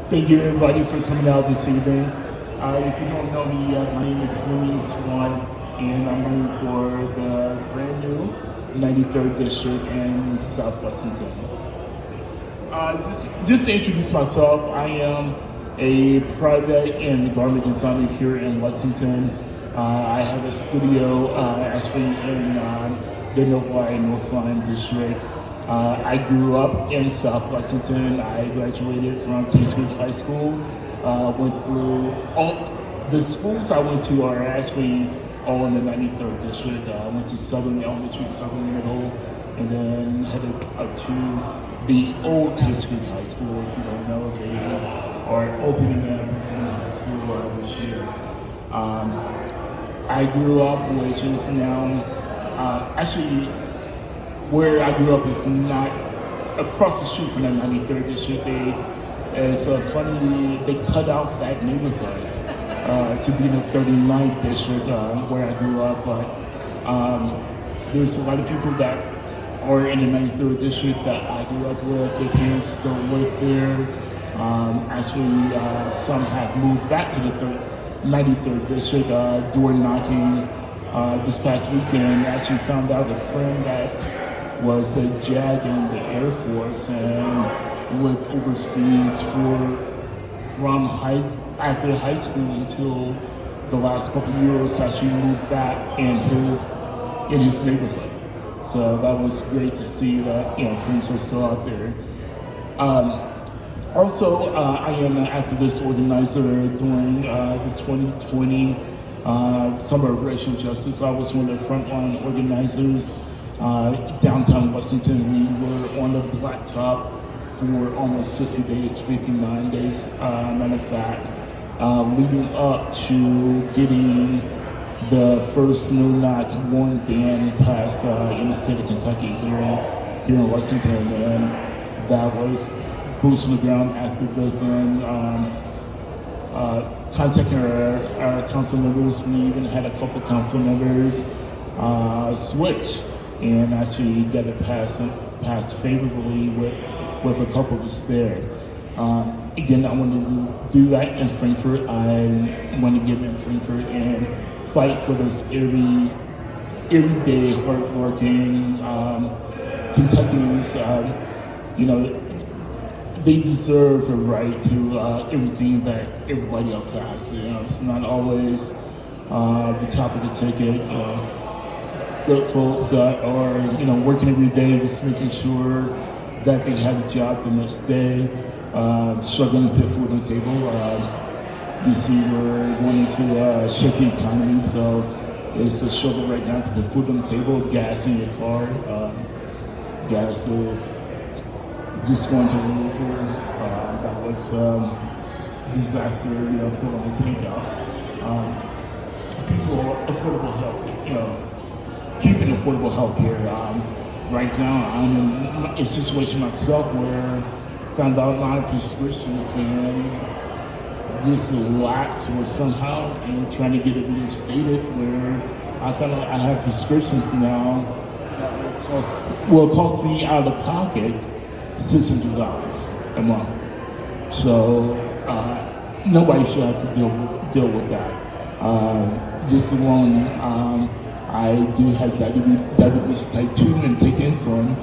Thank you everybody for coming out this evening. If you don't know me yet, my name is Swann, and I'm running for the brand new 93rd District in South Lexington. Just to introduce myself, I am a private and garment designer here in Lexington. I have a studio actually in the Northline District. I grew up in South Lexington. I graduated from Taste Group High School. Went through all the schools I went to are actually all in the 93rd District. I went to Southern Elementary, Southern Middle, and then headed up to the old Taste Group High School. If you don't know, they are opening a high school this year. I grew up, which is now actually where I grew up is not across the street from the 93rd District. It's funny, they cut out that neighborhood to be the 39th District where I grew up, but there's a lot of people that are in the 93rd District that I grew up with. Their parents still live there. Actually, some have moved back to the 93rd District, door knocking this past weekend. Actually found out a friend that was a JAG in the Air Force and lived overseas from after high school until the last couple of years. Actually moved back in his neighborhood. So that was great to see that friends are still out there. Also, I am an activist organizer during the 2020 Summer of Racial Justice. I was one of the frontline organizers. Downtown Lexington, we were on the blacktop for almost 60 days, 59 days, matter of fact, leading up to getting the first no-knock warrant ban passed in the state of Kentucky here in Lexington, and that was boots on the ground activism, contacting our council members. We even had a couple council members switch and actually get it passed favorably with a couple of us there. Again, I want to do that in Frankfurt. I want to get in Frankfurt and fight for those everyday, hardworking Kentuckians. They deserve a right to everything that everybody else has. It's not always the top of the ticket. Good folks that are working every day, just making sure that they have a job the next day, struggling to put food on the table. You see, we're wanting to shake the economy, so it's a struggle right now to put food on the table, gas in your car. Gas is just going to the river. That was disaster, for the takeout. People, affordable health, keeping affordable health care. Right now, I'm in a situation myself where I found out my prescription and just lapsed or somehow, and trying to get it reinstated, where I found out I have prescriptions now that will cost me out of pocket $600 a month. So nobody should have to deal with that. Just alone, I do have diabetes type 2 and take insulin,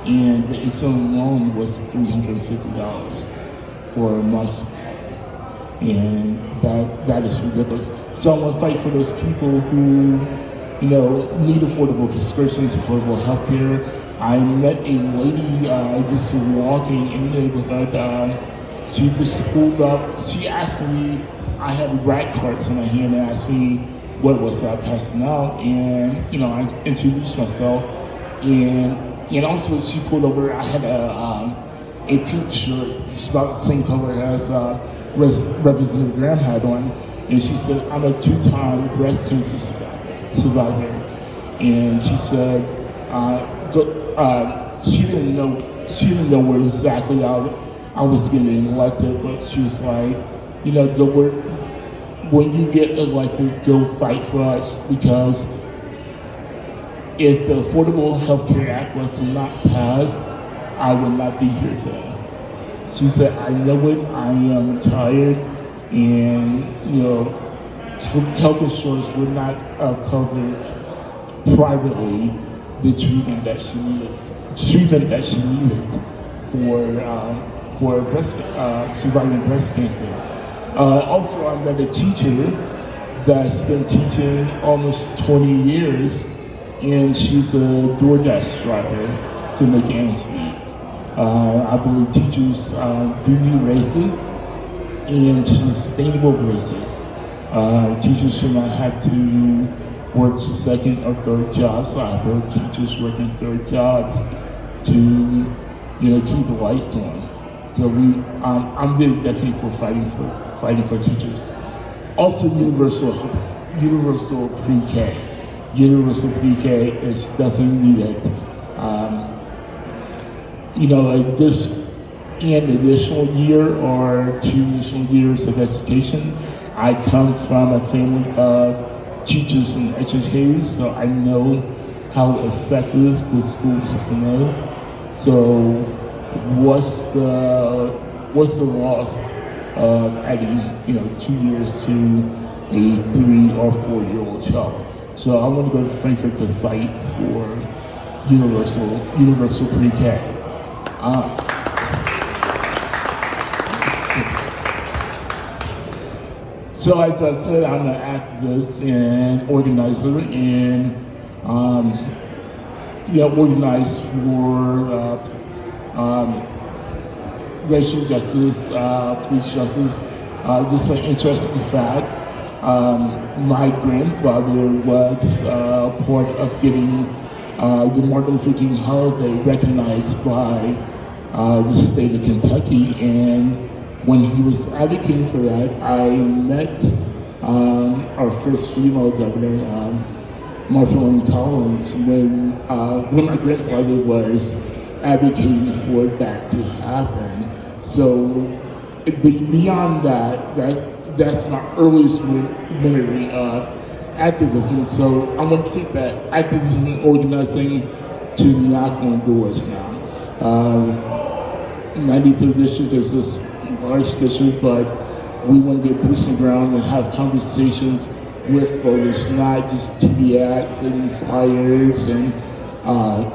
and the insulin alone was $350 for a month, and that is ridiculous. So I want to fight for those people who need affordable prescriptions, affordable health care. I met a lady just walking in the neighborhood. She just pulled up. She asked me, I had rat carts in my hand, and asked me what was I passing out, and I introduced myself, and also she pulled over. I had a pink shirt, it's about the same color as Representative Graham had on, and she said, I'm a 2-time breast cancer survivor, and she said, she didn't know where exactly I was getting elected, but she was like, when you get elected, go fight for us, because if the Affordable Health Care Act was not passed, I would not be here today. She said, I know it, I am tired, and health insurance would not cover privately the treatment that she needed for surviving breast cancer. Also, I met a teacher that's been teaching almost 20 years, and she's a DoorDash driver to make ends meet. I believe teachers do need raises and sustainable raises. Teachers should not have to work second or third jobs. I heard teachers working third jobs to, keep the lights on. So I'm very definitely for fighting for teachers. Also, universal pre-K. Universal pre-K is definitely needed. This an additional year or 2 additional years of education. I come from a family of teachers and educators, so I know how effective the school system is. So what's the loss of adding 2 years to a 3 or 4 year old child? So I want to go to Frankfurt to fight for universal pre-K. So as I said, I'm an activist and organizer, and organize for racial justice, police justice. Just an interesting fact, my grandfather was part of getting the Martin Luther King holiday recognized by the state of Kentucky, and when he was advocating for that, I met our first female governor, Martha Wayne Collins, when my grandfather was advocating for that to happen. So beyond that's my earliest memory of activism. So I'm going to take that activism and organizing to knock on doors now. 93rd district is this large district, but we want to get boots on the ground and have conversations with voters, not just TV ads and flyers and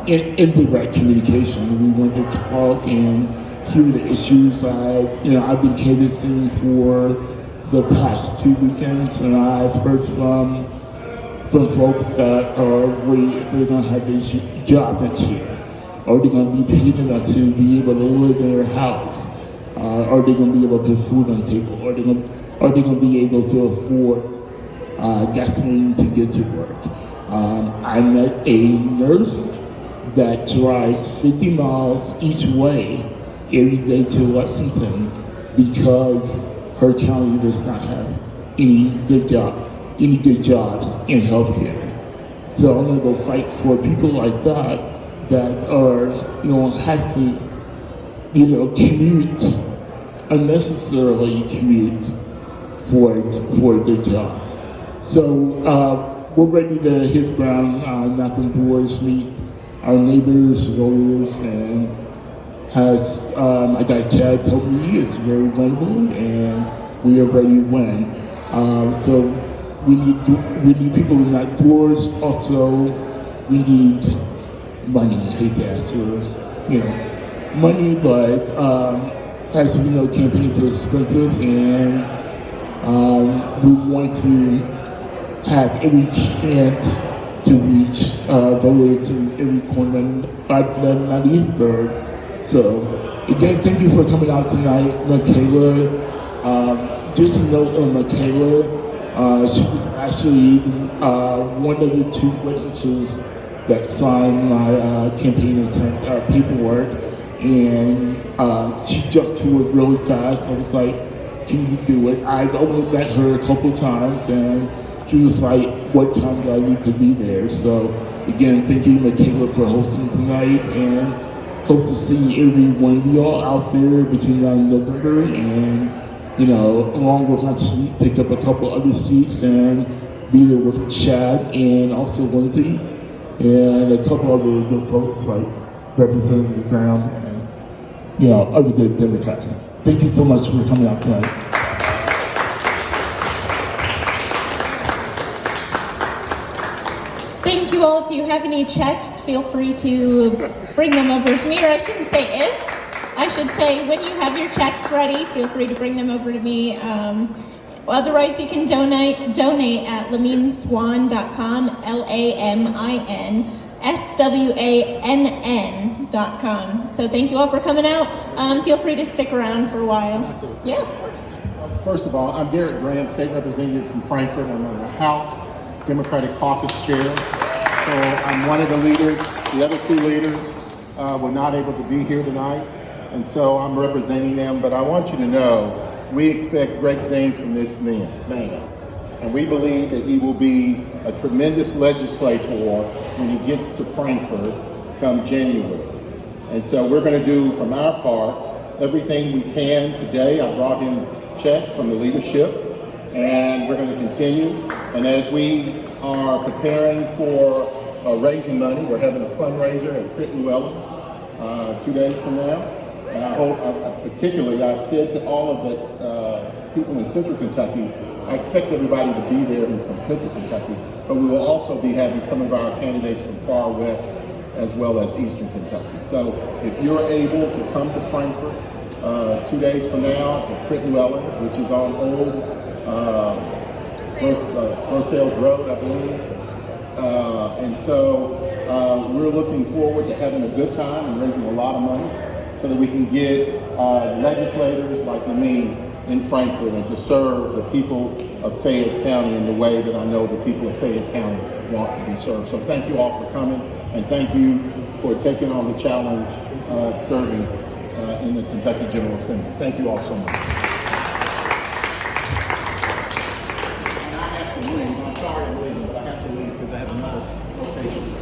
indirect communication. We want to talk and hear the issues. I've been canvassing for the past 2 weekends, and I've heard from folks that are worried if they're going to have a job next year. Are they going to be paid enough to be able to live in their house? Are they going to be able to put food on the table? Are they going to be able to afford gasoline to get to work? I met a nurse that drives 50 miles each way every day to Lexington because her county does not have any good jobs in healthcare. So I'm going to go fight for people like that are, have to, commute, unnecessarily commute for a good job. So we're ready to hit the ground, knock on doors, meet our neighbors, voters, and has I got Chad told me he is very winnable, and we are ready to win. So we need people to knock doors. Also, we need money. I hate to ask for money, but as we know, campaigns are expensive, and we want to have every chance to reach voters in every corner of the 93rd. So again, thank you for coming out tonight, Michaela. Just a note on Michaela, she was actually one of the 2 witnesses that signed my campaign paperwork, and she jumped to it really fast. I was like, can you do it? I've only met her a couple times, and she was like, what time do I need to be there? So again, thank you, Michaela, for hosting tonight, and hope to see every one of y'all out there between now and November, and along with my seat, pick up a couple other seats and be there with Chad and also Lindsay and a couple other good folks like representing the ground. And other good Democrats. Thank you so much for coming out tonight. Thank you all. If you have any checks, feel free to bring them over to me, or I shouldn't say if, I should say when you have your checks ready, feel free to bring them over to me. Otherwise, you can donate at laminswann.com, LAMINSWANN.com. So thank you all for coming out. Feel free to stick around for a while. Yeah, of course. First of all, I'm Derek Graham, State Representative from Frankfurt. I'm on the House Democratic Caucus Chair. So I'm one of the leaders. The other two leaders were not able to be here tonight, and so I'm representing them. But I want you to know, we expect great things from this man. And we believe that he will be a tremendous legislator when he gets to Frankfurt come January. And so we're going to do, from our part, everything we can today. I brought him checks from the leadership, and we're going to continue. And as we are preparing for raising money, we're having a fundraiser at Crit Llewellyn's 2 days from now. And I hope, particularly, I've said to all of the people in Central Kentucky, I expect everybody to be there who's from Central Kentucky, but we will also be having some of our candidates from far west as well as Eastern Kentucky. So if you're able to come to Frankfurt 2 days from now at Crit Llewellyn's, which is on Old First Sales Road, I believe. And so we're looking forward to having a good time and raising a lot of money so that we can get legislators like Lamin in Frankfurt and to serve the people of Fayette County in the way that I know the people of Fayette County want to be served. So thank you all for coming, and thank you for taking on the challenge of serving in the Kentucky General Assembly. Thank you all so much. I'm sorry I'm leaving, but I have to leave because I have another location.